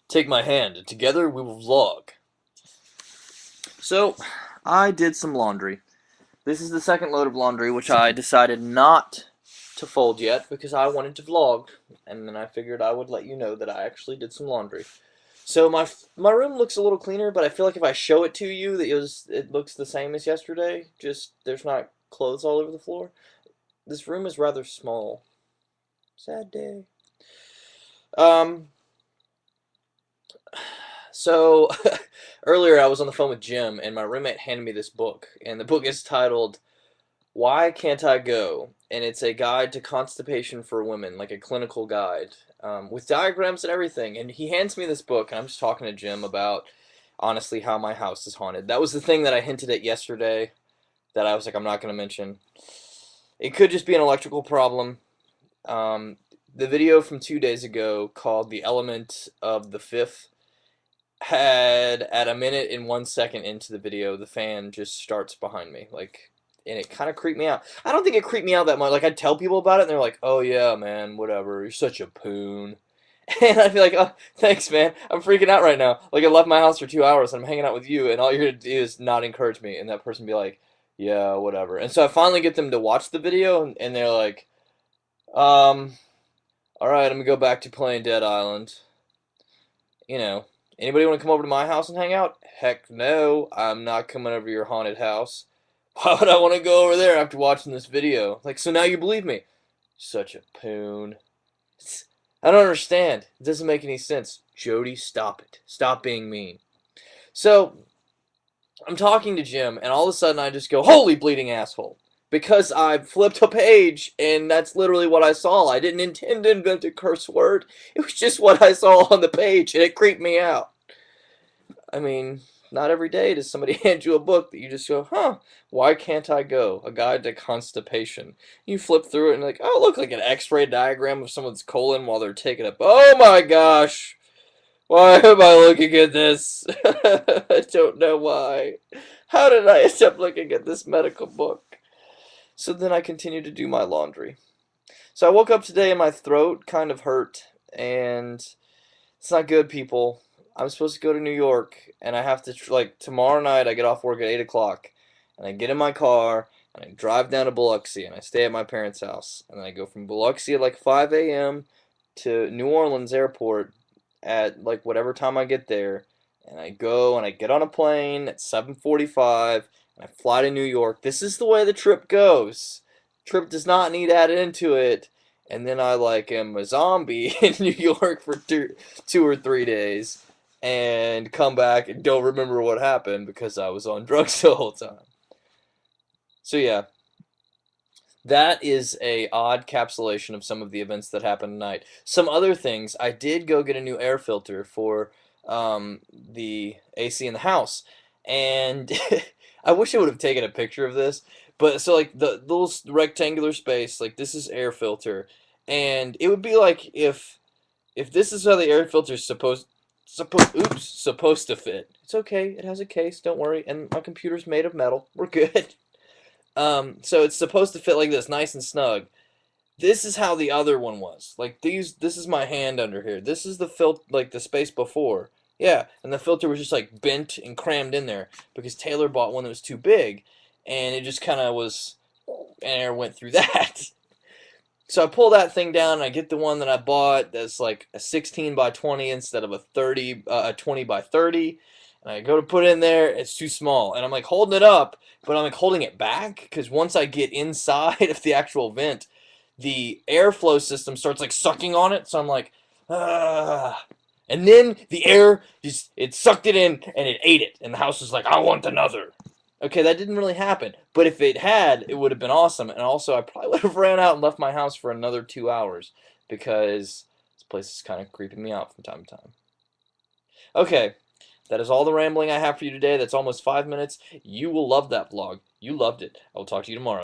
Take my hand, and together we will vlog. So, I did some laundry. This is the second load of laundry, which I decided not to fold yet because I wanted to vlog, and then I figured I would let you know that I actually did some laundry. So my room looks a little cleaner, but I feel like if I show it to you, that it looks the same as yesterday. Just there's not clothes all over the floor. This room is rather small. Sad day. Um, So earlier I was on the phone with Jim, and my roommate handed me this book, and the book is titled "Why Can't I Go?" and it's a guide to constipation for women, like a clinical guide, with diagrams and everything. And he hands me this book, and I'm just talking to Jim about honestly how my house is haunted. That was the thing that I hinted at yesterday that I was like, I'm not going to mention. It could just be an electrical problem. Um, the video from 2 days ago called "The Element of the Fifth" had at a minute and 1 second into the video, the fan just starts behind me, like, and it kind of creeped me out. I don't think it creeped me out that much. Like, I'd tell people about it, and they're like, "Oh yeah, man, whatever. You're such a poon," and I'd be like, "Oh, thanks, man. I'm freaking out right now. Like, I left my house for 2 hours, and I'm hanging out with you, and all you're gonna do is not encourage me." And that person be like, "Yeah, whatever." And so I finally get them to watch the video, and they're like, um, "All right, I'm gonna go back to playing Dead Island." You know, anybody want to come over to my house and hang out? Heck no, I'm not coming over to your haunted house. Why would I want to go over there after watching this video? Like, so now you believe me. Such a poon. I don't understand. It doesn't make any sense. Jody, stop it. Stop being mean. So, I'm talking to Jim, and all of a sudden I just go, "Holy bleeding asshole." Because I flipped a page, and that's literally what I saw. I didn't intend to invent a curse word. It was just what I saw on the page, and it creeped me out. I mean, not every day does somebody hand you a book that you just go, "Huh, why can't I go? A guide to constipation." You flip through it and like, "Oh, look, like an X-ray diagram of someone's colon while they're taking a. Oh my gosh, why am I looking at this? I don't know why. How did I end up looking at this medical book?" So then I continued to do my laundry. So I woke up today and my throat kind of hurt, and it's not good, people. I'm supposed to go to New York, and I have to, like, tomorrow night I get off work at 8 o'clock, and I get in my car, and I drive down to Biloxi, and I stay at my parents' house. And then I go from Biloxi at, like, 5 a.m. to New Orleans Airport at, like, whatever time I get there. And I go, and I get on a plane at 7:45, and I fly to New York. This is the way the trip goes. Trip does not need added into it. And then I, like, am a zombie in New York for 2 or 3 days, and come back and don't remember what happened because I was on drugs the whole time. So yeah, that is a odd capsulation of some of the events that happened tonight. Some other things, I did go get a new air filter for the AC in the house, and I wish I would have taken a picture of this. But so like the little rectangular space, like this is air filter, and it would be like if this is how the air filter is supposed to fit. It's okay. It has a case. Don't worry. And my computer's made of metal. We're good. So it's supposed to fit like this, nice and snug. This is how the other one was. Like these. This is my hand under here. This is the like the space before. Yeah, and the filter was just like bent and crammed in there because Taylor bought one that was too big, and it just kind of was, and air went through that. So I pull that thing down and I get the one that I bought that's like a 16 by 20 instead of a 20 by 30. And I go to put it in there, it's too small. And I'm like holding it up, but I'm like holding it back because once I get inside of the actual vent, the airflow system starts like sucking on it. So I'm like, ah. And then the air just, it sucked it in and it ate it. And the house was like, "I want another." Okay, that didn't really happen. But if it had, it would have been awesome. And also, I probably would have ran out and left my house for another 2 hours because this place is kind of creeping me out from time to time. Okay, that is all the rambling I have for you today. That's almost 5 minutes. You will love that vlog. You loved it. I will talk to you tomorrow.